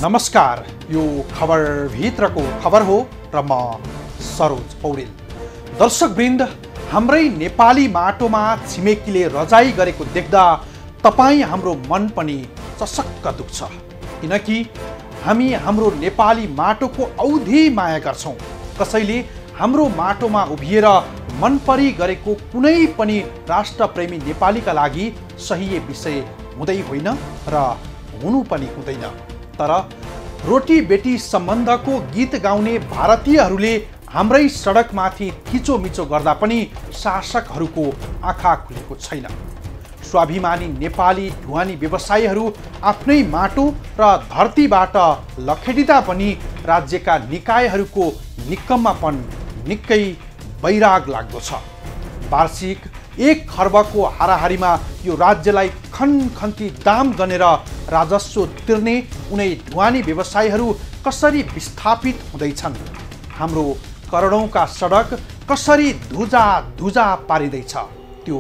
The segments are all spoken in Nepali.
नमस्कार, यो खबर भित्रको खबर हो र म सरोज पौडेल। दर्शकवृन्द, हाम्रै नेपाली माटोमा छिमेकीले रजाई गरेको देख्दा तपाईँ हाम्रो मन पनि चसक्क दुख्छ, किनकि हामी हाम्रो नेपाली माटोको औधी माया गर्छौँ। कसैले हाम्रो माटोमा उभिएर मनपरी गरेको कुनै पनि राष्ट्रप्रेमी नेपालीका लागि सही विषय हुँदै होइन र हुनु पनि हुँदैन। तर रोटी बेटी सम्बन्धको गीत गाउने भारतीयहरूले हाम्रै सडकमाथि थिचोमिचो गर्दा पनि शासकहरूको आँखा खुलेको छैन। स्वाभिमानी नेपाली ढुवानी व्यवसायीहरू आफ्नै माटो र धरतीबाट लखेटिँदा पनि राज्यका निकायहरूको निकम्मापन निकै वैराग लाग्दो छ। वार्षिक 1 खर्बको हाराहारीमा यो राज्यलाई खनखन्ती दाम गनेर राजस्व तिर्ने उनै ढुवानी व्यवसायीहरू कसरी विस्थापित हुँदैछन्, हाम्रो करोडौँका सडक कसरी धुजा धुजा पारिँदैछ, त्यो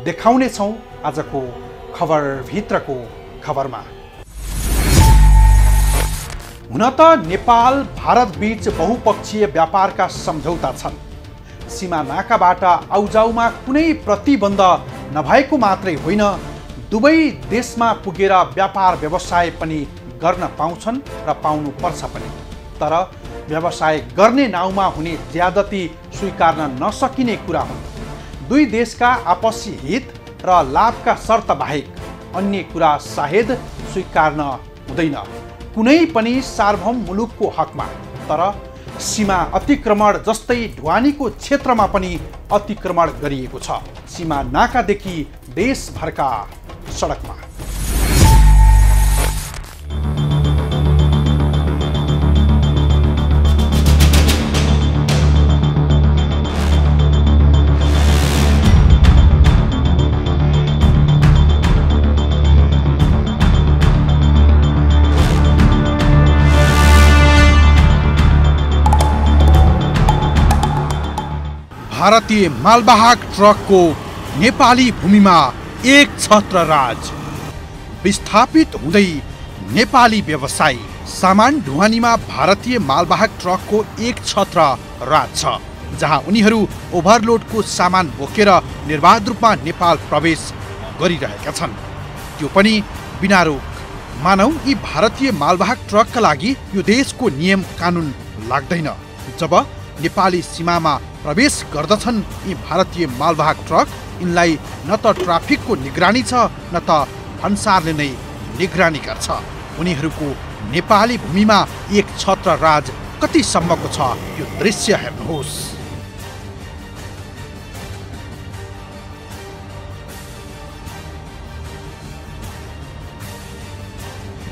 देखाउनेछौँ आजको खबर भित्रको खबरमा। हुन त नेपाल भारत बीच बहुपक्षीय व्यापारका सम्झौता छन्। सीमा नाकाबाट आउजाउमा कुनै प्रतिबन्ध नभएको मात्रै होइन, दुवै देशमा पुगेर व्यापार व्यवसाय पनि गर्न पाउँछन् र पाउनु पर्छ पनि। तर व्यवसाय गर्ने नाउँमा हुने ज्यादती स्वीकार्न नसकिने कुरा हुन्। दुई देशका आपसी हित र लाभका शर्त बाहेक अन्य कुरा सायद स्वीकार्न हुँदैन कुनै पनि सार्वभौम मुलुकको हकमा। तर सीमा अतिक्रमण जस्तै ढुवानीको क्षेत्रमा पनि अतिक्रमण गरिएको छ। सीमा नाकादेखि देशभरका सडकमा। भारतीय मालवाहक ट्रकको नेपाली भूमिमा एक छत्र राज। विस्थापित हुँदै नेपाली व्यवसायी। सामान ढुवानीमा भारतीय मालवाहक ट्रकको एक छत्र राज छ, जहाँ उनीहरू ओभरलोडको सामान बोकेर निर्बाध रूपमा नेपाल प्रवेश गरिरहेका छन्, त्यो पनि बिना रोक। मानौ यी भारतीय मालवाहक ट्रकका लागि यो देशको नियम कानुन लाग्दैन। जब नेपाली सीमामा प्रवेश गर्दछन् यी भारतीय मालवाहक ट्रक, यिनलाई न त ट्राफिकको निगरानी छ न त भन्सारले नै निगरानी गर्छ। उनीहरूको नेपाली भूमिमा एक छत्र राज कति सम्मको छ, यो दृश्य हेर्नुहोस्।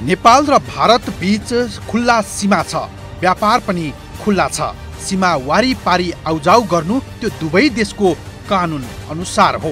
नेपाल र भारत बीच खुल्ला सीमा छ, व्यापार पनि खुल्ला छ। सीमा वारिपारी आउजाउ गर्नु त्यो दुवै देशको कानुन अनुसार हो।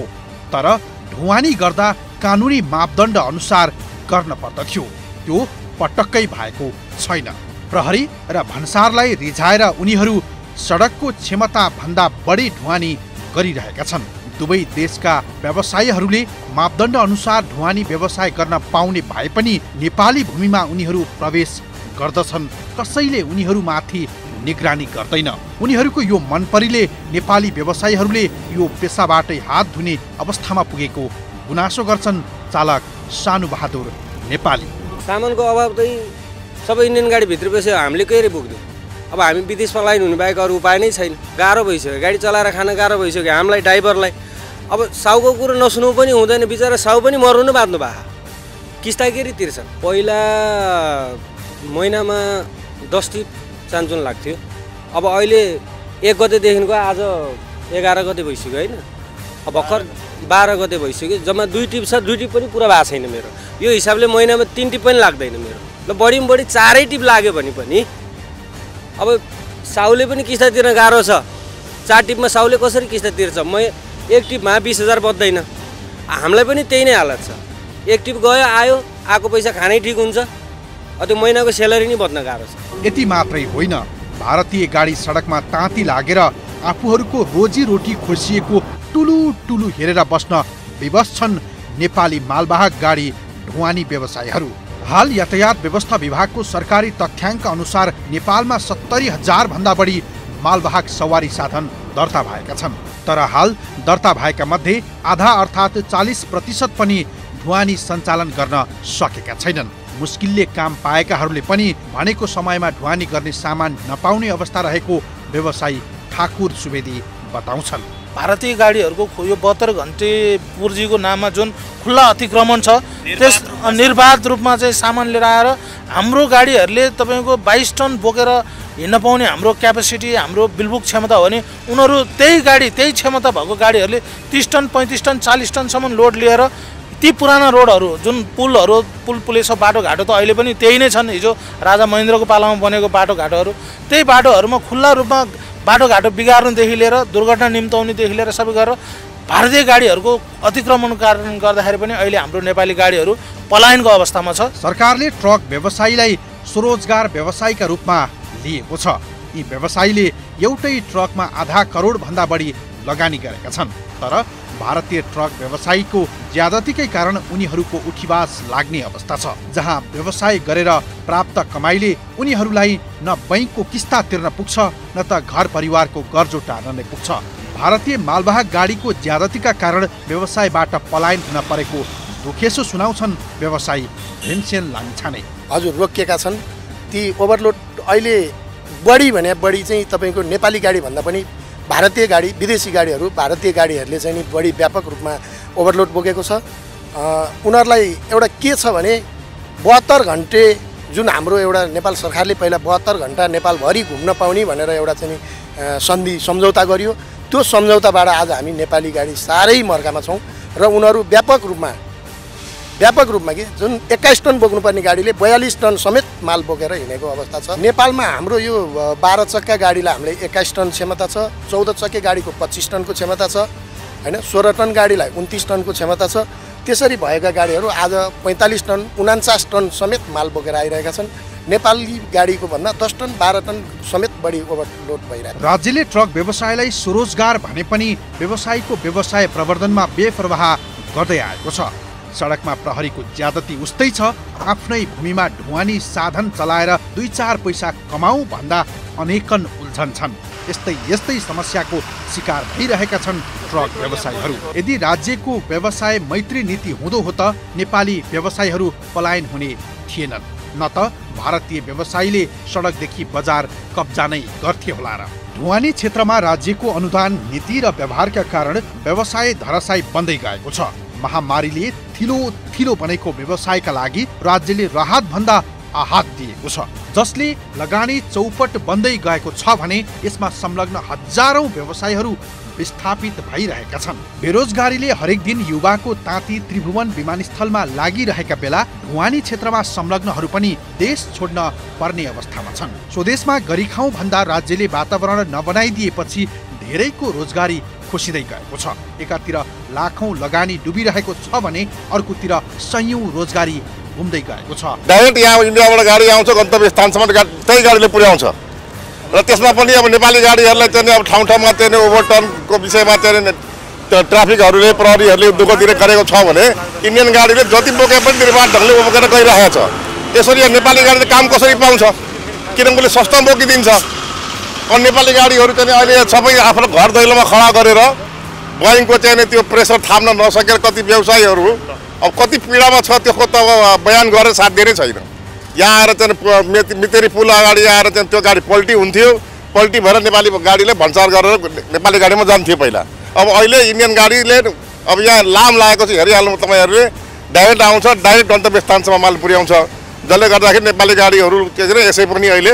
तर ढुवानी गर्दा कानुनी मापदण्ड अनुसार गर्न पर्दथ्यो, त्यो पटक्कै भएको छैन। प्रहरी र भन्सारलाई रिझाएर उनीहरू सडकको क्षमता भन्दा बढी ढुवानी गरिरहेका छन्। दुवै देशका व्यवसायीहरूले मापदण्ड अनुसार ढुवानी व्यवसाय गर्न पाउने भए पनि नेपाली भूमिमा उनीहरू प्रवेश गर्दछन्, कसैले उनीहरूमाथि निगरानी गर्दैन। उनीहरूको यो मनपरीले नेपाली व्यवसायीहरूले यो पेसाबाटै हात धुने अवस्थामा पुगेको गुनासो गर्छन् चालक सानु बहादुर नेपाली। सामानको अभाव चाहिँ सबै इन्डियन गाडी भित्र पस्यो, हामीले कहिले पुग्दैनौँ। अब हामी विदेशमा लाइन हुने बाहेक अरू उपाय नै छैन। गाह्रो भइसक्यो, गाडी चलाएर खान गाह्रो भइसक्यो हामीलाई, ड्राइभरलाई। अब साउको कुरो नसुन्नु पनि हुँदैन, बिचरा साउ पनि मर्नु नै बाँध्नु भएको। किस्ताखेरि तिर्छन्। पहिला महिनामा 10 टिप चान्चुन लाग्थ्यो, अब अहिले 1 गतेदेखिको आज 11 गते भइसक्यो होइन। अब भर्खर 12 गते भइसक्यो, जम्मा 2 टिप छ, 2 टिप पनि पुरा भएको छैन मेरो। यो हिसाबले महिनामा 3 टिप पनि लाग्दैन मेरो। ल बढीमा बढी 4 टिप लाग्यो भने पनि अब साउले पनि किस्ता तिर्न गाह्रो छ। 4 टिपमा साउले कसरी किस्ता तिर्छ? 1 टिपमा 20,000 बच्दैन। हामीलाई पनि त्यही नै हालत छ। 1 टिप गयो आयो, आएको पैसा खानै ठिक हुन्छ, त्यो महिनाको स्यालेरी नै बच्न गाह्रो छ। यति मात्रै होइन, भारतीय गाडी सडकमा ताती लागेर आफूहरूको रोजीरोटी खोसिएको टुलु टुलु हेरेर बस्न विवश छन् नेपाली मालवाहक गाडी ढुवानी व्यवसायीहरू। हाल यातायात व्यवस्था विभागको सरकारी तथ्याङ्क अनुसार नेपालमा 70,000 भन्दा बढी मालवाहक सवारी साधन दर्ता भएका छन्। तर हाल दर्ता भएका मध्ये आधा अर्थात् 40% पनि ढुवानी सञ्चालन गर्न सकेका छैनन्। मुस्किलले काम पाएकाहरूले पनि भनेको समयमा ढुवानी गर्ने सामान नपाउने अवस्था रहेको व्यवसायी ठाकुर सुवेदी बताउँछन्। भारतीय गाडीहरूको यो 72 घण्टे पूर्जीको नाममा जुन खुल्ला अतिक्रमण छ त्यस निर्बाध रूपमा चाहिँ सामान लिएर आएर हाम्रो गाडीहरूले तपाईँको 22 टन बोकेर हिँड्न पाउने हाम्रो क्यापेसिटी हाम्रो बिलबुक क्षमता हो भने उनीहरू त्यही गाडी त्यही क्षमता भएको गाडीहरूले 30 टन 35 टन 40 टनसम्म लोड लिएर ती पुराना रोडहरू जुन पुल पुलेसो बाटोघाटो त अहिले पनि त्यही नै छन्। हिजो राजा महेन्द्रको पालामा बनेको बाटोघाटोहरू त्यही बाटोहरूमा खुल्ला रूपमा बाटोघाटो बिगार्नुदेखि लिएर दुर्घटना निम्ताउनेदेखि लिएर सबै गरेर भारतीय गाडीहरूको अतिक्रमण कारण गर्दाखेरि पनि अहिले हाम्रो नेपाली गाडीहरू पलायनको अवस्थामा छ। सरकारले ट्रक व्यवसायीलाई स्वरोजगार व्यवसायका रूपमा लिएको छ। यी व्यवसायीले एउटै ट्रकमा आधा करोड भन्दा बढी लगानी गरेका छन्। तर भारतीय ट्रक व्यवसायीको ज्यादतीकै कारण उनीहरूको उठीवास लाग्ने अवस्था छ, जहाँ व्यवसाय गरेर प्राप्त कमाइले उनीहरूलाई न बैंकको किस्ता तिर्न पुग्छ न त घर परिवारको कर्जो टार्न पुग्छ। भारतीय मालवाहक गाडीको ज्यादतीका कारण व्यवसायबाट पलायन हुन परेको दुखेसो सुनाउँछन् व्यवसायी भीमसेन लामिछाने। हजुर, रोकिएका छन् ती ओभरलोड। अहिले बढी भने बढी चाहिँ तपाईँको नेपाली गाडी भन्दा पनि भारतीय गाडी विदेशी गाडीहरू भारतीय गाडीहरूले चाहिँ नि बढी व्यापक रूपमा ओभरलोड बोकेको छ। उनीहरूलाई एउटा के छ भने 72 घण्टे जुन हाम्रो एउटा नेपाल सरकारले पहिला 72 घण्टा नेपालभरि घुम्न पाउने भनेर एउटा चाहिँ सन्धि सम्झौता गरियो। त्यो सम्झौताबाट आज हामी नेपाली गाडी साह्रै मर्कामा छौँ र उनीहरू व्यापक रूपमा कि जुन 21 टन बोक्नुपर्ने गाडीले 42 टन समेत माल बोकेर हिँडेको अवस्था छ। नेपालमा हाम्रो यो 12 चक्का गाडीलाई हामीले 21 टन क्षमता छ, 14 चक्के गाडीको 25 टनको क्षमता छ हैन, 16 टन गाडीलाई 29 टनको क्षमता छ। त्यसरी भएका गाडीहरू आज 45 टन 49 टन समेत माल बोकेर आइरहेका छन्। नेपाली गाडीको भन्दा 10 टन 12 टन समेत बढी ओभरलोड भइरहेको। राज्यले ट्रक व्यवसायलाई स्वरोजगार भने पनि व्यवसायको व्यवसाय प्रवर्धनमा बेपरवाह गर्दै आएको छ। सडकमा प्रहरीको ज्यादती उस्तै छ। आफ्नै भूमिमा ढुवानी साधन चलाएर 2-4 पैसा कमाऊ भन्दा अनेकन उल्झन छन्। यस्तै समस्याको शिकार भइरहेका छन् ट्रक व्यवसायीहरू। यदि राज्यको व्यवसाय मैत्री नीति हुँदो हो त नेपाली व्यवसायीहरू पलायन हुने थिएनन्, न त भारतीय व्यवसायीले सडकदेखि बजार कब्जा नै गर्थे होला र। ढुवानी क्षेत्रमा राज्यको अनुदान नीति र व्यवहारका कारण व्यवसाय धराशायी बन्दै गएको छ। महामारीले थिलो बनेको व्यवसायका लागि राज्यले राहत भन्दा आहत दिएको छ, जसले लगानी चौपट बन्दै गएको छ भने यसमा संलग्न हजारौं व्यवसायीहरू विस्थापित भइरहेका छन्। बेरोजगारीले हरेक दिन युवाको ताती त्रिभुवन विमानस्थलमा लागिरहेका बेला ढुवानी क्षेत्रमा संलग्नहरू पनि देश छोड्न पर्ने अवस्थामा छन्। स्वदेशमा गरी खाउँ भन्दा राज्यले वातावरण नबनाइदिएपछि धेरैको रोजगारी खोसिँदै गएको छ। एकातिर लाखौं लगानी डुबिरहेको छ भने अर्कोतिर सयौं रोजगारी घुम्दै गएको छ। डाइरेक्ट यहाँ इन्डियाबाट गाडी आउँछ, गन्तव्य स्थानसम्म त्यही गाडीले पुर्याउँछ र त्यसमा पनि अब नेपाली गाडीहरूलाई चाहिँ अब ठाउँ ठाउँमा चाहिँ ओभरटर्नको विषयमा चाहिँ ट्राफिकहरूले प्रहरीहरूले दुःख दिने गरेको छ भने इन्डियन गाडीले जति बोके पनि निर्बाध ढङ्गले बोकेर गइरहेको छ। त्यसरी नेपाली गाडीले काम कसरी पाउँछ? किनभने सस्तो बोकिदिन्छ। अनि नेपाली गाडीहरू चाहिँ अहिले सबै आफ्नो घर दैलोमा खडा गरेर बैंकको चाहिँ त्यो प्रेसर थाम्न नसकेर कति व्यवसायीहरू अब कति पीडामा छ त्यसको त बयान गरेर साथ दिएरै छैन। यहाँ आएर चाहिँ मितेरी पुल अगाडि आएर चाहिँ त्यो गाडी पल्टी हुन्थ्यो, पल्टी भएर नेपाली गाडीले भन्सार गरेर नेपाली गाडीमा जान्थ्यो पहिला। अब अहिले इन्डियन गाडीले अब यहाँ लाम लागेको छ, हेरिहाल्नु तपाईँहरूले, डाइरेक्ट आउँछ, डाइरेक्ट गन्तव्य स्थानसम्म माल पुर्याउँछ, जसले गर्दाखेरि नेपाली गाडीहरू के अरे यसै पनि अहिले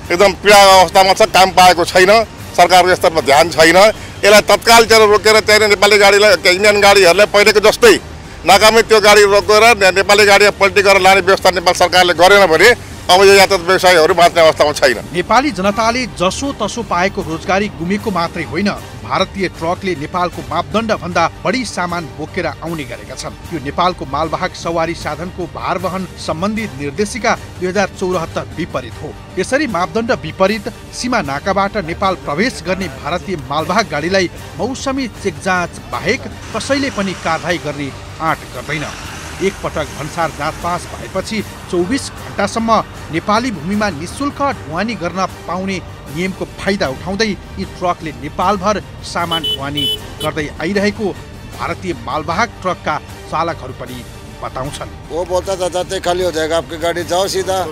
एकदम पीडा अवस्थामा छ, काम पाएको छैन, सरकारको स्तरमा ध्यान छैन। यसलाई तत्काल चाहिँ रोकेर चाहिँ नेपाली गाडीलाई इन्डियन गाडीहरूलाई पहिलेको जस्तै नाकामै त्यो गाडी रोकेर नेपाली गाडी पल्टी गरेर लाने व्यवस्था नेपाल सरकारले गरेन भने अब यो यातायात व्यवसायीहरू बाँच्ने अवस्थामा छैन। नेपाली जनताले जसो तसो पाएको रोजगारी गुमेको मात्रै होइन, भारतीय ट्रकले नेपालको मापदण्ड भन्दा बढी सामान बोकेर आउने गरेका छन्। यो नेपालको मालवाहक सवारी साधनको भारवहन सम्बन्धी निर्देशिका 2074 विपरीत हो। यसरी मापदण्ड विपरीत सीमा नाकाबाट नेपाल प्रवेश गर्ने भारतीय मालवाहक गाडीलाई मौसमी चेक जाँच बाहेक कसैले पनि कारबाही गर्ने आँट गर्दैन। एकपटक भन्सार जाँच पास भएपछि 24 घण्टासम्म नेपाली भूमिमा निशुल्क ढुवानी गर्न पाउने नियमको फाइदा उठाउँदै यी ट्रकले नेपालभर सामान ढुवानी गर्दै आइरहेको भारतीय मालवाहक ट्रकका चालकहरू पनि बताउँछन्। वो बोलता था जाते खाली हो जाएगा आपकी गाड़ी, जाओ सीधा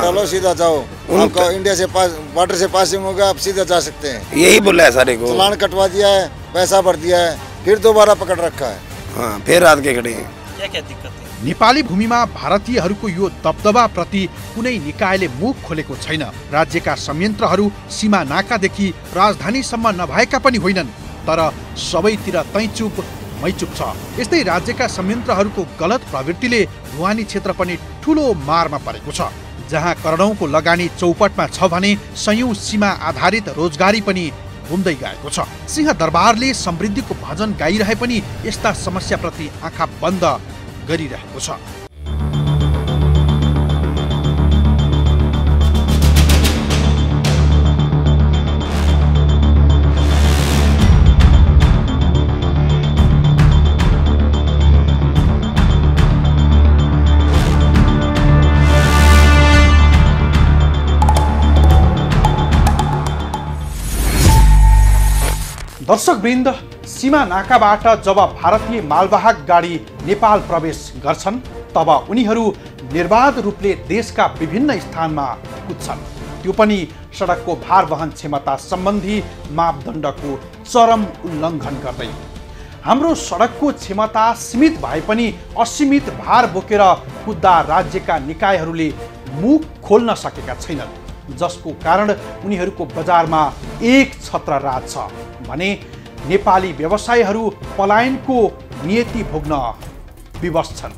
डालो सीधा जाओ, आपका इंडिया से बॉर्डर से पासिंग होगा, आप सीधा जा सकते हैं। यही बोला है सारे को। चालान कटवा दिया है, पैसा भर दिया है, फिर दोबारा पकड़ रखा है। हाँ, फिर रात के खड़े हैं। क्या दिक्कत है? नेपाली भूमिमा भारतीयहरूको यो दबदबाप्रति कुनै निकायले मुख खोलेको छैन। राज्यका संयन्त्रहरू सीमा नाकादेखि राजधानीसम्म नभएका पनि होइनन्, तर सबैतिर तैचुप मैचुप छ। यस्तै राज्यका संयन्त्रहरूको गलत प्रवृत्तिले ढुवानी क्षेत्र पनि ठूलो मारमा परेको छ। जहाँ करोडौंको लगानी चौपटमा छ भने सयौं सीमा आधारित रोजगारी पनि घुम्दै गएको छ। सिंहदरबारले समृद्धिको भजन गाइरहे पनि यस्ता समस्याप्रति आँखा बन्द गरिरहेको छ। दर्शकवृन्द, सीमा नाकाबाट जब भारतीय मालवाहक गाडी नेपाल प्रवेश गर्छन् तब उनीहरू निर्बाध रूपले देशका विभिन्न स्थानमा कुद्छन्, त्यो पनि सडकको भार वहन क्षमता सम्बन्धी मापदण्डको चरम उल्लङ्घन गर्दै। हाम्रो सडकको क्षमता सीमित भए पनि असीमित भार बोकेर कुद्दा राज्यका निकायहरूले मुख खोल्न सकेका छैनन्, जसको कारण उनीहरूको बजारमा एक छत्र राज छ भने नेपाली व्यवसायीहरू पलायनको नियति भोग्न विवश छन्।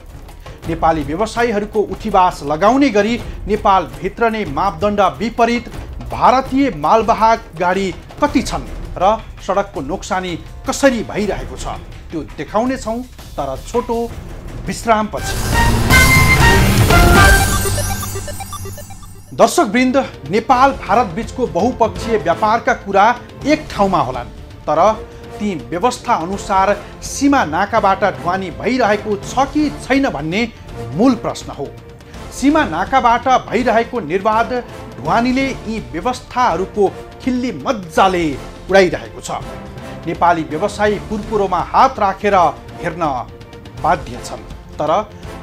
नेपाली व्यवसायीहरूको उठीवास लगाउने गरी नेपाल भित्र नै मापदण्ड विपरीत भारतीय मालवाहक गाडी कति छन् र सडकको नोक्सानी कसरी भइरहेको छ त्यो देखाउने छौं, तर छोटो विश्रामपछि। दर्शकवृन्द, नेपाल भारत बीचको बहुपक्षीय व्यापारका कुरा एक ठाउँमा होलान्, तर ती व्यवस्था अनुसार सीमा नाकाबाट ढुवानी भइरहेको छ कि छैन भन्ने मूल प्रश्न हो। सीमा नाकाबाट भइरहेको निर्बाध ढुवानीले यी व्यवस्थाहरूको खिल्ली मज्जाले उडाइरहेको छ। नेपाली व्यवसायी कुरकुरोमा हात राखेर हेर्न बाध्य छन्, तर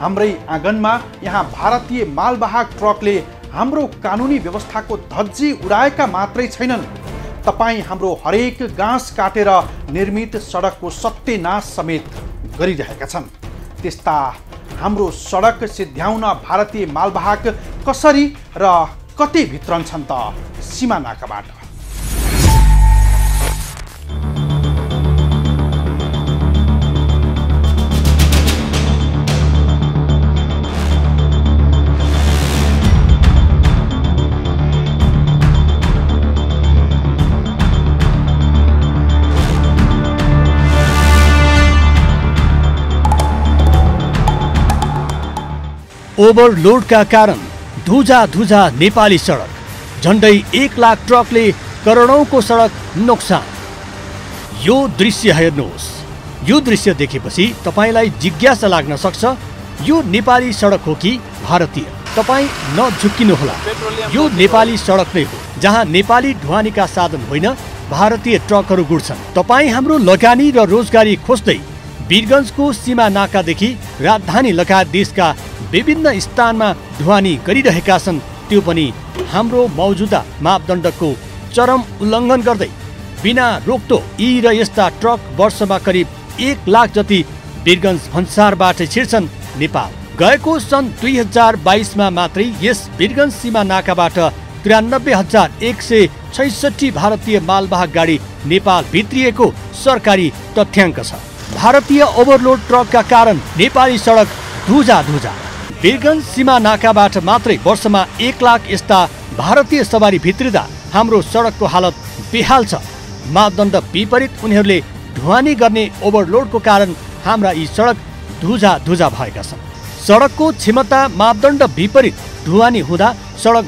हाम्रै आँगनमा यहाँ भारतीय मालवाहक ट्रकले हाम्रो कानुनी व्यवस्थाको धज्जी उडाएका मात्रै छैनन्, तपाईं हाम्रो हरेक गाँस काटेर निर्मित सडकको सत्यनाश समेत गरिरहेका छन्। त्यस्ता हाम्रो सडक सिद्ध्याउन भारतीय मालवाहक कसरी र कति भित्रन्छन् त सीमा नाकाबाट? ओभरलोडका कारण धुजा नेपाली सडक, झन्डै 1 लाख ट्रकले करोडौंको सडक नोक्सान। यो दृश्य हेर्नुहोस्। यो दृश्य देखेपछि तपाईलाई जिज्ञासा लाग्न सक्छ, यो नेपाली सडक हो कि भारतीय? तपाईं नझुक्किनुहोला, यो नेपाली सडक नै हो, जहाँ नेपाली ढुवानीका साधन होइन भारतीय ट्रकहरू गुड्छन्। तपाईं हाम्रो लगानी र रोजगारी खोज्दै वीरगञ्जको सीमा नाकादेखि राजधानी लगायत देशका विभिन्न स्थानमा ढुवानी गरिरहेका छन्, त्यो पनि हाम्रो मौजुदा मापदण्डको चरम उल्लङ्घन गर्दै। बिना रोकटोक यी र यस्ता ट्रक वर्षमा करिब 1 लाख जति वीरगञ्ज भन्सारबाट छिर्छन् नेपाल। गएको सन् 2022मा मात्रै यस वीरगञ्ज सीमा नाकाबाट 93,166 भारतीय मालवाहक गाडी नेपाल भित्रिएको सरकारी तथ्याङ्क छ। भारतीय ओभरलोड ट्रकका कारण नेपाली सडक धुजा। वीरगञ्ज सीमा नाकाबाट मात्रै वर्षमा 1 लाख यस्ता भारतीय सवारी भित्रिँदा हाम्रो सडकको हालत बेहाल छ। मापदण्ड विपरीत उनीहरूले ढुवानी गर्ने ओभरलोडको कारण हाम्रा यी सडक धुजा भएका छन्। सडकको क्षमता मापदण्ड विपरीत ढुवानी हुँदा सडक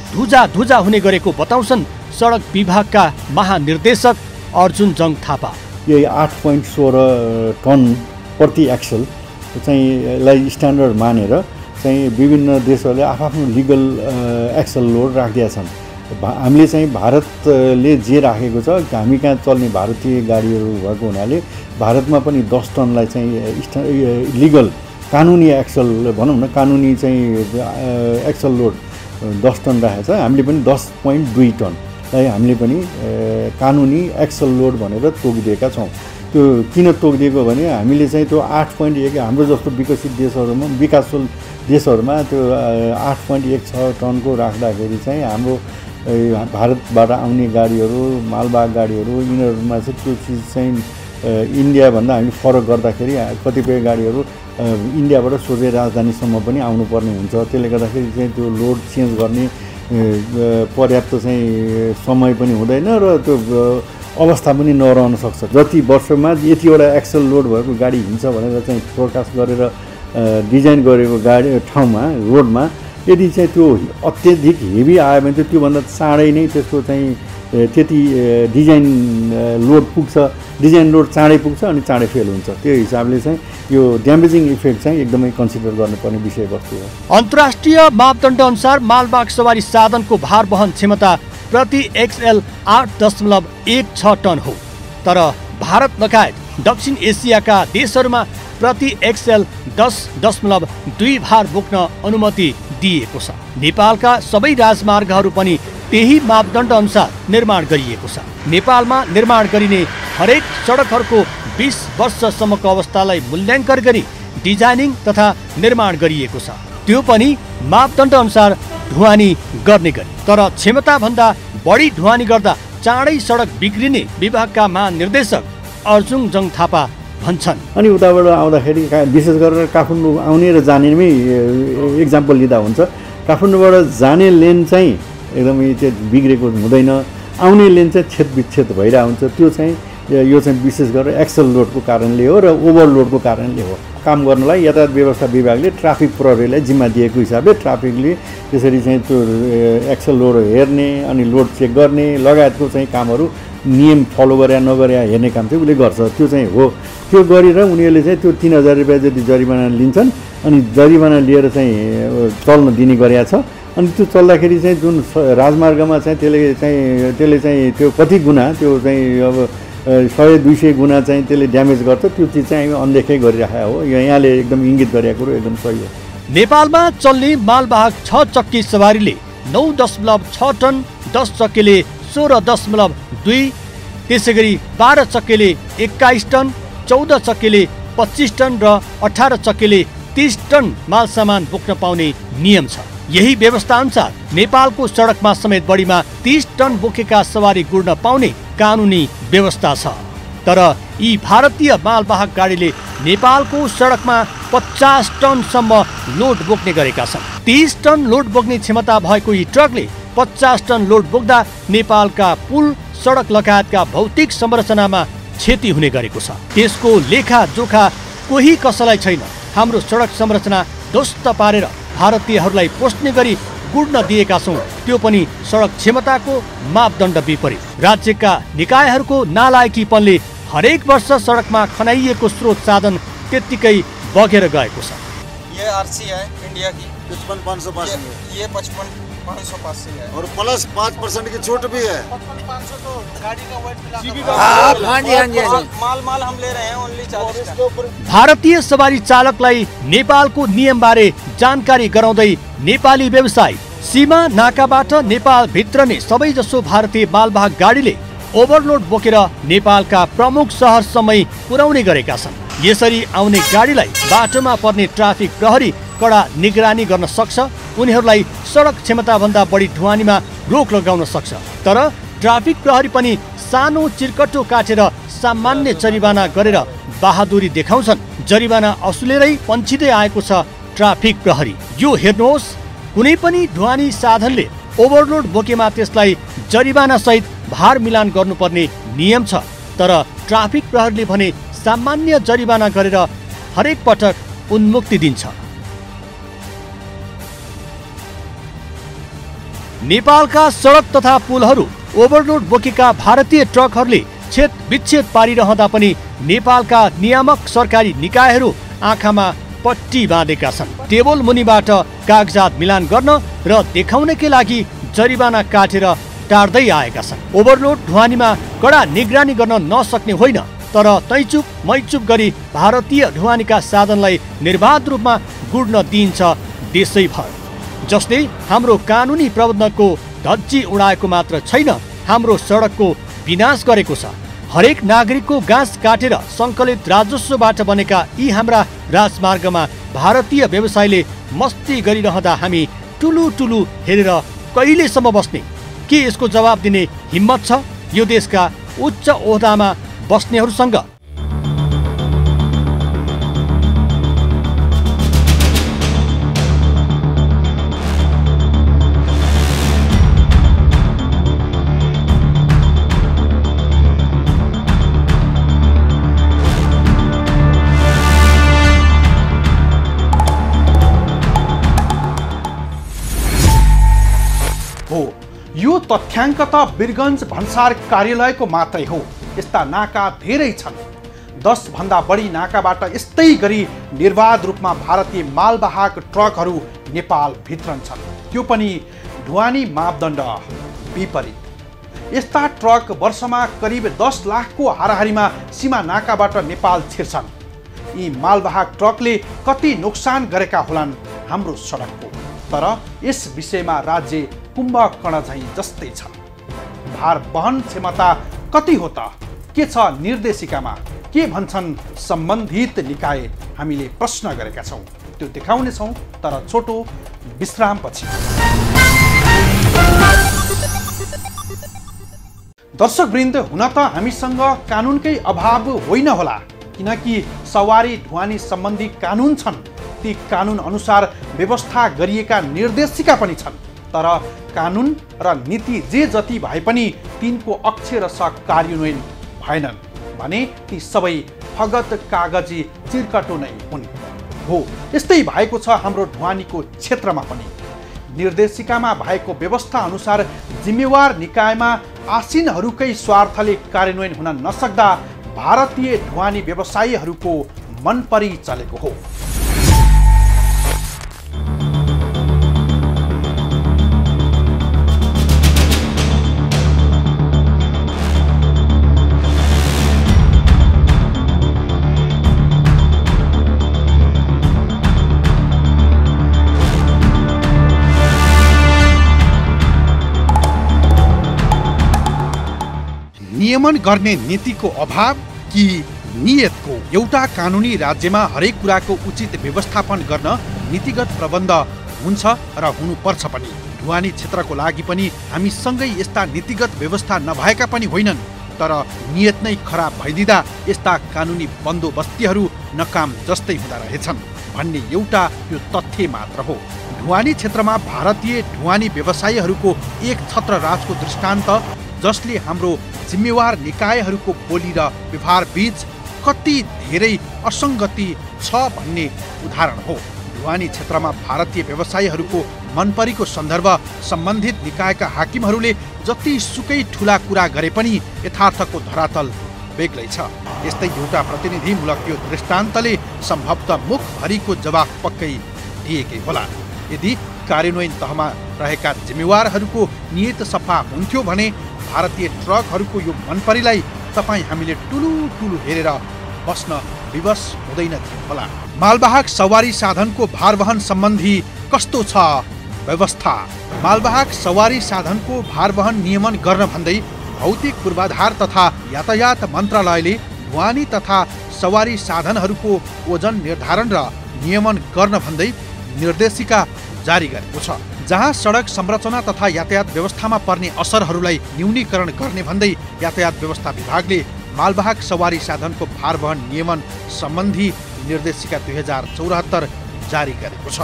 धुजा हुने गरेको बताउँछन् सडक विभागका महानिर्देशक अर्जुन जङ थापा। यो 8.16 टन प्रति एक्सल चाहिँ लाई स्ट्यान्डर्ड मानेर चाहिँ विभिन्न देशहरूले आफ्नो लिगल एक्सल लोड राखिदिएका छन्। हामीले चाहिँ भारतले जे राखेको छ, हामी कहाँ चल्ने भारतीय गाडीहरू भएको हुनाले भारतमा पनि 10 टनलाई चाहिँ लिगल कानुनी एक्सल भनौँ न, कानुनी चाहिँ एक्सल लोड 10 टन राखेको छ। हामीले पनि 10.2 टनलाई हामीले पनि कानुनी एक्सल लोड भनेर तोकिदिएका छौँ। त्यो किन तोकिदिएको भने हामीले चाहिँ त्यो 8.1 हाम्रो जस्तो विकसित देशहरूमा, विकासशील देशहरूमा त्यो 8.16 टनको राख्दाखेरि चाहिँ हाम्रो भारतबाट आउने गाडीहरू, मालवाहक गाडीहरू, यिनीहरूमा चाहिँ त्यो चिज चाहिँ इन्डियाभन्दा हामी फरक गर्दाखेरि कतिपय गाडीहरू इन्डियाबाट सोझै राजधानीसम्म पनि आउनुपर्ने हुन्छ। त्यसले गर्दाखेरि चाहिँ त्यो लोड चेन्ज गर्ने पर्याप्त चाहिँ समय पनि हुँदैन र त्यो अवस्था पनि नरहन सक्छ। जति वर्षमा यतिवटा एक्सल लोड भएको गाडी हिँड्छ भनेर चाहिँ फोरकास्ट गरेर डिजाइन गरेको गाडी ठाउँमा रोडमा यदि चाहिँ त्यो अत्यधिक हेभी आयो भने चाहिँ त्योभन्दा चाँडै नै त्यसको चाहिँ त्यति डिजाइन लोड पुग्छ, डिजाइन लोड चाँडै पुग्छ अनि चाँडै फेल हुन्छ। त्यो हिसाबले चाहिँ यो ड्यामेजिङ इफेक्ट चाहिँ एकदमै कन्सिडर गर्नुपर्ने विषयवस्तु हो। अन्तर्राष्ट्रिय मापदण्ड अनुसार मालवाहक सवारी साधनको भार वहन क्षमता प्रति एक्सएल 8.16 टन हो। तर भारत लगायत दक्षिण एसियाका देशहरूमा प्रति एक्सएल 10.2 भार बोक्न अनुमति दिएको छ। नेपालका सबै राजमार्गहरू पनि त्यही मापदण्ड अनुसार निर्माण गरिएको छ। नेपालमा निर्माण गरिने हरेक सडकहरूको 20 वर्षसम्मको अवस्थालाई मूल्याङ्कन गरी डिजाइनिङ तथा निर्माण गरिएको छ। त्यो पनि मापदण्ड अनुसार ढुवानी गर्ने गरी। तर क्षमताभन्दा बढी ढुवानी गर्दा चाँडै सडक बिग्रिने विभागका महानिर्देशक अर्जुङ थापा भन्छन्। अनि उताबाट आउँदाखेरि विशेष गरेर काठमाडौँ आउने र जानेमै एक्जाम्पल लिँदा हुन्छ। काठमाडौँबाट जाने लेन चाहिँ एकदमै त्यो बिग्रेको हुँदैन, आउने लेन चाहिँ छेदविच्छेद भइरहेको हुन्छ। त्यो चाहिँ यो चाहिँ विशेष गरेर एक्सल लोडको कारणले हो र ओभरलोडको कारणले हो। काम गर्नलाई यातायात व्यवस्था विभागले ट्राफिक प्रहरीलाई जिम्मा दिएको हिसाबले ट्राफिकले त्यसरी चाहिँ त्यो एक्सल लोड हेर्ने अनि लोड चेक गर्ने लगायतको चाहिँ कामहरू नियम फलो गरे नगरे हेर्ने काम चाहिँ उसले गर्छ। त्यो चाहिँ हो। त्यो गरेर उनीहरूले चाहिँ त्यो 3000 रुपियाँ जति जरिमाना लिन्छन् अनि जरिमाना लिएर चाहिँ चल्न दिने गरेका छ। अनि त्यो चल्दाखेरि चाहिँ जुन राजमार्गमा चाहिँ त्यसले चाहिँ त्यो कति गुणा त्यो चाहिँ अब 100-200 गुणा चाहिँ त्यसले ड्यामेज गर्छ। त्यो चिज चाहिँ हामी अनदेखै गरिरहेको हो। यहाँले एकदम इङ्गित गरेको कुरो एकदम सही हो। नेपालमा चल्ने मालवाहक 6 चक्की सवारीले 9.6 टन, 10 चक्कीले 16.2, त्यसै गरी 12 चक्कीले 21 टन, 14 चक्कीले 25 टन र 18 चक्कीले 30 टन माल सामान बोक्न पाउने नियम छ। यही व्यवस्था अनुसार नेपालको सडकमा समेत बढीमा 30 टन बोकेका सवारी गुड्न पाउने कानुनी व्यवस्था छ। तर यी भारतीय मालवाहक गाडीले नेपालको सडकमा 50 टनसम्म लोड बोक्ने गरेका छन्। 30 टन लोड बोक्ने क्षमता भएको यी ट्रकले 50 टन लोड बोक्दा नेपालका पुल, सडक लगायतका भौतिक संरचनामा क्षति हुने गरेको छ। त्यसको लेखाजोखा कोही कसैलाई छैन। हाम्रो सडक संरचना ध्वस्त पारेर भारतीयहरूलाई पोस्ने गरी गुड्न दिएका छौँ, त्यो पनि सडक क्षमताको मापदण्ड विपरीत। राज्यका निकायहरूको नालायकीपनले हरेक वर्ष सडकमा खनाइएको स्रोत साधन त्यत्तिकै बगेर गएको छ। ये आरसी है इंडिया की 55,500 ये 55,500 है और प्लस 5% की छूट भी है। 55,500 तो गाड़ी का वेट मिला माल हम ले रहे हैं ओनली 40। भारतीय सवारी चालकलाई नेपालको नियमबारे जानकारी गराउँदै नेपाली व्यवसायी सीमा नाकाबाट नेपाल भित्रने सबैजसो भारतीय मालवाहक गाडीले ओभरलोड बोकेर नेपालका प्रमुख सहरसम्मै पुर्याउने गरेका छन्। यसरी आउने गाडीलाई बाटोमा पर्ने ट्राफिक प्रहरी कडा निगरानी गर्न सक्छ। उनीहरूलाई सडक क्षमताभन्दा बढी ढुवानीमा रोक लगाउन सक्छ। तर ट्राफिक प्रहरी पनि सानो चिरकटो काटेर सामान्य जरिवाना गरेर बहादुरी देखाउँछन्। जरिवाना असुलेरै पन्छिँदै आएको छ ट्राफिक प्रहरी। यो हेर्नुहोस्, कुनै पनि ढुवानी साधनले ओभरलोड बोकेमा त्यसलाई जरिवाना सहित भार मिलान गर्नुपर्ने नियम छ। तर ट्राफिक प्रहरीले भने सामान्य जरिवाना गरेर हरेक पटक उन्मुक्ति दिन्छ। नेपालका सडक तथा पुलहरू ओभरलोड बोकेका भारतीय ट्रकहरूले छेद विच्छेद पारिरहँदा पनि नेपालका नियामक सरकारी निकायहरू आँखामा पट्टी बाँधेका छन्। टेबल मुनिबाट कागजात मिलान गर्न र देखाउनकै लागि जरिवाना काटेर टार्दै आएका छन्। ओभरलोड ढुवानीमा कडा निगरानी गर्न नसक्ने होइन, तर तैचुप मैचुप गरी भारतीय ढुवानीका साधनलाई निर्बाध रूपमा गुड्न दिइन्छ देशैभर, जसले हाम्रो कानुनी प्रबन्धको धज्जी उडाएको मात्र छैन, हाम्रो सडकको विनाश गरेको छ। हरेक नागरिकको गाँस काटेर सङ्कलित राजस्वबाट बनेका यी हाम्रा राजमार्गमा भारतीय व्यवसायले मस्ती गरिरहँदा हामी टुलु टुलु हेरेर कहिलेसम्म बस्ने? के यसको जवाब दिने हिम्मत छ यो देशका उच्च ओहदामा बस्नेहरूसँग? यो तथ्याङ्क त वीरगञ्ज भन्सार कार्यालयको मात्रै हो। यस्ता नाका धेरै छन्। 10 भन्दा बढी नाकाबाट यस्तै गरी निर्बाध रूपमा भारतीय मालवाहक ट्रकहरू नेपाल भित्रन्छन्, त्यो पनि ढुवानी मापदण्ड विपरीत। यस्ता ट्रक वर्षमा करिब 10 लाखको हाराहारीमा सीमा नाकाबाट नेपाल छिर्छन्। यी मालवाहक ट्रकले कति नोक्सान गरेका होलान् हाम्रो सडकको, तर यस विषयमा राज्य कुम्भकर्ण झैँ जस्तै छ। भार वहन क्षमता कति हो त? के छ निर्देशिकामा? के भन्छन् सम्बन्धित निकाय? हामीले प्रश्न गरेका छौँ, त्यो देखाउनेछौँ तर छोटो विश्रामपछि। दर्शकवृन्द, हुन त हामीसँग कानुनकै अभाव होइन होला, किनकि सवारी ढुवानी सम्बन्धी कानुन छन्। ती कानुन अनुसार व्यवस्था गरिएका निर्देशिका पनि छन्, तर कानुन र नीति जे जति भए पनि तिनको अक्षरशः कार्यान्वयन भएनन् भने ती सबै फगत कागजी चिरकटो नै हुन्। हो, यस्तै भएको छ हाम्रो ढुवानीको क्षेत्रमा पनि। निर्देशिकामा भएको व्यवस्था अनुसार जिम्मेवार निकायमा आसीनहरूकै स्वार्थले कार्यान्वयन हुन नसक्दा भारतीय ढुवानी व्यवसायीहरूको मनपरी चलेको हो। नियमन गर्ने नीतिको अभाव कि नियतको? एउटा कानुनी राज्यमा हरेक कुराको उचित व्यवस्थापन गर्न नीतिगत प्रबन्ध हुन्छ र हुनुपर्छ पनि। ढुवानी क्षेत्रको लागि पनि हामीसँगै यस्ता नीतिगत व्यवस्था नभएका पनि होइनन्, तर नियत नै खराब भइदिँदा यस्ता कानुनी बन्दोबस्तीहरू नकाम जस्तै हुँदा रहेछन् भन्ने एउटा यो तथ्य मात्र हो। ढुवानी क्षेत्रमा भारतीय ढुवानी व्यवसायीहरूको एक छत्र राजको दृष्टान्त, जसले हाम्रो जिम्मेवार निकायहरूको बोली र व्यवहार बीच कति धेरै असङ्गति छ भन्ने उदाहरण हो। ढुवानी क्षेत्रमा भारतीय व्यवसायीहरूको मनपरीको सन्दर्भ सम्बन्धित निकायका हाकिमहरूले जति सुकै ठुला कुरा गरे पनि यथार्थको धरातल बेग्लै छ। यस्तै एउटा प्रतिनिधिमूलक यो दृष्टान्तले सम्भवतः मुखभरिको जवाफ पक्कै दिएकै होला। यदि कार्यान्वयन तहमा रहेका जिम्मेवारहरूको नियत सफा हुन्थ्यो भने भारतीय ट्रकहरूको यो मनपरीलाई तपाईँ हामीले टुलु टुलु हेरेर बस्न विवश हुँदैन थियो होला। मालवाहक सवारी साधनको भारवहन सम्बन्धी कस्तो छ व्यवस्था? मालवाहक सवारी साधनको भारवहन नियमन गर्न भन्दै भौतिक पूर्वाधार तथा यातायात मन्त्रालयले ढुवानी तथा सवारी साधनहरूको ओजन निर्धारण र नियमन गर्न भन्दै निर्देशिका जारी गरेको छ, जहाँ सडक संरचना तथा यातायात व्यवस्थामा पर्ने असरहरूलाई न्यूनीकरण गर्ने भन्दै यातायात व्यवस्था विभागले मालवाहक सवारी साधनको भारवहन नियमन सम्बन्धी निर्देशिका 2074 जारी गरेको छ।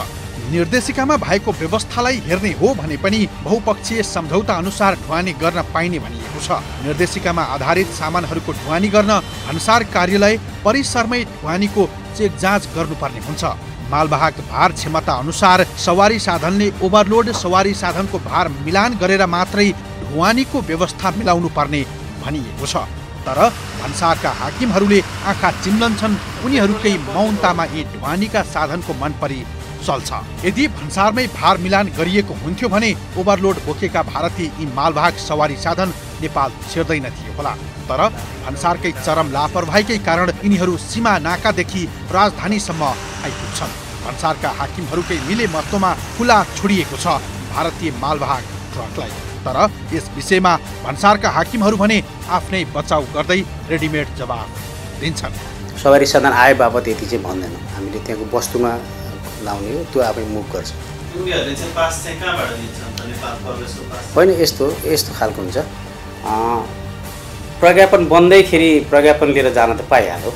निर्देशिकामा भएको व्यवस्थालाई हेर्ने हो भने पनि बहुपक्षीय सम्झौता अनुसार ढुवानी गर्न पाइने भनिएको छ। निर्देशिकामा आधारित सामानहरूको ढुवानी गर्न भन्सार कार्यालय परिसरमै ढुवानीको चेक जाँच गर्नुपर्ने हुन्छ। मालवाहक भार क्षमता अनुसार सवारी साधनले ओभरलोड सवारी साधनको भार मिलान गरेर मात्रै ढुवानीको व्यवस्था मिलाउनु पर्ने भनिएको छ। तर भन्सारका हाकिमहरूले आँखा चिम्लन्छन् उनीहरूकै मौनतामा यी ढुवानीका साधनको मन परी चल्छ। यदि भन्सारमै भार मिलान गरिएको हुन्थ्यो भने ओभरलोड बोकेका भारतीय यी मालवाहक सवारी साधन नेपाल छिर्दैन थियो होला। तर भन्सारकै चरम लापरवाहीकै कारण यिनीहरू सीमा नाकादेखि राजधानीसम्म आइपुग्छन्। भन्सारका हाकिमहरूकै मिले मत्तोमा खुला छोडिएको छ भारतीय मालवाहक ट्रकलाई। तर यस विषयमा भन्सारका हाकिमहरू भने आफ्नै बचाउ गर्दै रेडिमेड जवाफ दिन्छन्। सवारी साधन आए बापत यति चाहिँ भन्दैनौँ, हामीले त्यहाँको वस्तुमा लाउने हो, त्यो आफै मुभ गर्छ। होइन, यस्तो खालको हुन्छ, प्रज्ञापन बन्दैखेरि प्रज्ञापन लिएर जान त पाइहाल्यो,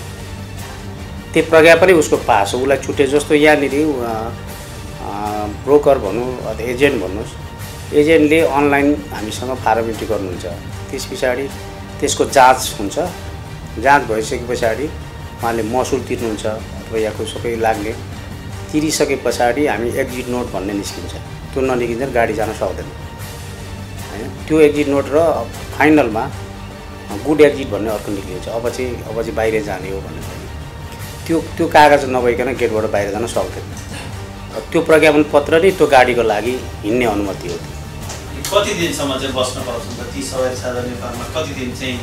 त्यो प्रज्ञापनै उसको पास हो, उसलाई छुटे जस्तो यहाँनिर ब्रोकर भनौँ अथवा एजेन्ट भन्नुहोस्, एजेन्टले अनलाइन हामीसँग फारम एन्ट्री गर्नुहुन्छ, त्यस पछाडि त्यसको जाँच हुन्छ, जाँच भइसके पछाडि उहाँले महसुल तिर्नुहुन्छ अथवा यहाँको सबै लाग्ने तिरिसके पछाडि हामी एक्जिट नोट भन्ने निस्किन्छ, त्यो ननिस्किन्छ गाडी जान सक्दैन होइन। त्यो एक्जिट नोट र फाइनलमा गुड एक्जिट भन्ने अर्को निस्किन्छ, अब चाहिँ बाहिर जाने हो भन्ने त्यो कागज नभइकन गेटबाट बाहिर जान सक्दैन। त्यो प्रज्ञापन पत्र नै त्यो गाडीको लागि हिँड्ने अनुमति हो। कति दिनसम्म चाहिँ बस्न पाउँछ ती सवारी साधन नेपालमा, कति दिन चाहिँ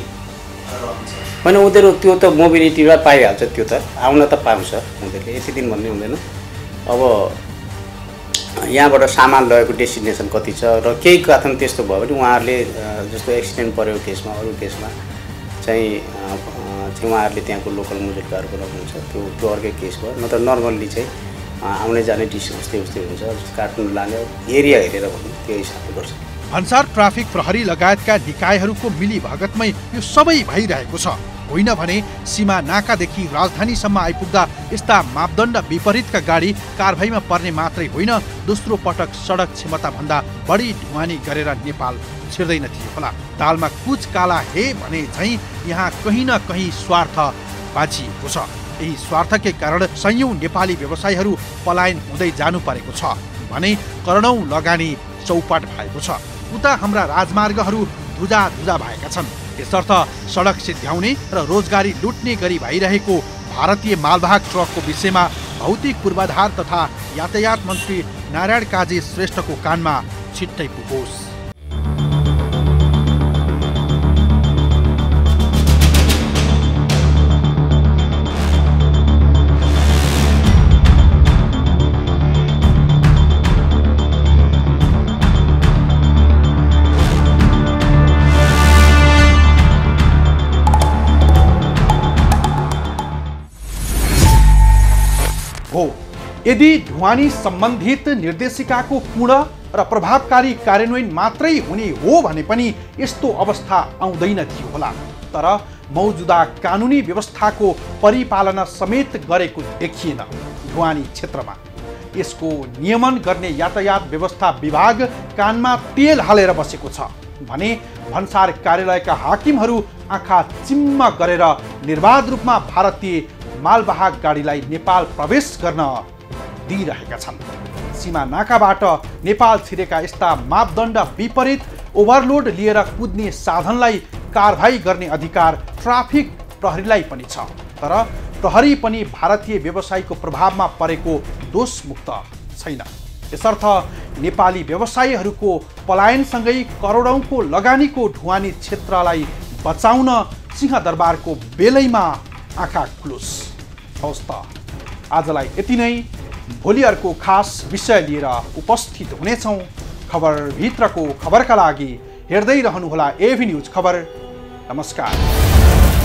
रहन्छ? होइन, उनीहरू त्यो त मोबिलिटीमा पाइहाल्छ, त्यो त आउन त पाउँछ उनीहरूले, यति दिन भन्ने हुँदैन। अब यहाँबाट सामान लगेको डेस्टिनेसन कति छ र केही कथन त्यस्तो भयो भने उहाँहरूले जस्तो एक्सिडेन्ट परेको केसमा अरू केसमा चाहिँ उहाँहरूले त्यहाँको लोकल मुजुरकारको राख्नुहुन्छ, त्यो अर्कै केस भयो। नत्र नर्मल्ली चाहिँ आउने जाने डिस्टेन्स उस्तै हुन्छ, काठमाडौँ लाने एरिया हेरेर भन्नु त्यो हिसाबले गर्छ। भन्सार ट्राफिक प्रहरी लगायतका निकायहरूको मिलीभगतमै यो सबै भइरहेको छ। होइन भने सीमा नाकादेखि राजधानीसम्म आइपुग्दा यस्ता मापदण्ड विपरीतका गाडी कारबाहीमा पर्ने मात्रै होइन, दोस्रो पटक सडक क्षमताभन्दा बढी ढुवानी गरेर नेपाल छिर्दैन थियो होला। दालमा कुच काला हे भने झैँ यहाँ कहीँ न कहीँ स्वार्थ बाजिएको छ। यही स्वार्थकै कारण सयौं नेपाली व्यवसायीहरू पलायन हुँदै जानु परेको छ भने करोडौं लगानी चौपट भएको छ। उता हाम्रा राजमार्गहरू धुजा भएका छन्। यसर्थ सडक सिद्ध्याउने र रोजगारी लुट्ने गरी भइरहेको भारतीय मालवाहक ट्रकको विषयमा भौतिक पूर्वाधार तथा यातायात मन्त्री नारायण काजी श्रेष्ठको कानमा छिट्टै पुगोस्। यदि ढुवानी सम्बन्धित निर्देशिकाको पूर्ण र प्रभावकारी कार्यान्वयन मात्रै हुने हो भने पनि यस्तो अवस्था आउँदैन थियो होला। तर मौजुदा कानुनी व्यवस्थाको परिपालना समेत गरेको देखिएन। ढुवानी क्षेत्रमा यसको नियमन गर्ने यातायात व्यवस्था विभाग कानमा तेल हालेर बसेको छ भने भन्सार कार्यालयका हाकिमहरू आँखा चिम्म गरेर निर्बाध रूपमा भारतीय मालवाहक गाडीलाई नेपाल प्रवेश गर्न दिइरहेका छन्। सीमा नाकाबाट नेपाल छिरेका यस्ता मापदण्ड विपरीत ओभरलोड लिएर कुद्ने साधनलाई कारबाही गर्ने अधिकार ट्राफिक प्रहरीलाई पनि छ। तर प्रहरी पनि भारतीय व्यवसायीको प्रभावमा परेको दोषमुक्त छैन। यसर्थ नेपाली व्यवसायीहरूको पलायनसँगै करोडौंको लगानीको ढुवानी क्षेत्रलाई बचाउन सिंहदरबारको बेलैमा आँखा खुलोस्। हवस् त आजलाई यति नै। भोलि अर्को खास विषय लिएर उपस्थित हुनेछौँ। खबरभित्रको खबरका लागि हेर्दै रहनुहोला एभी न्युज खबर। नमस्कार।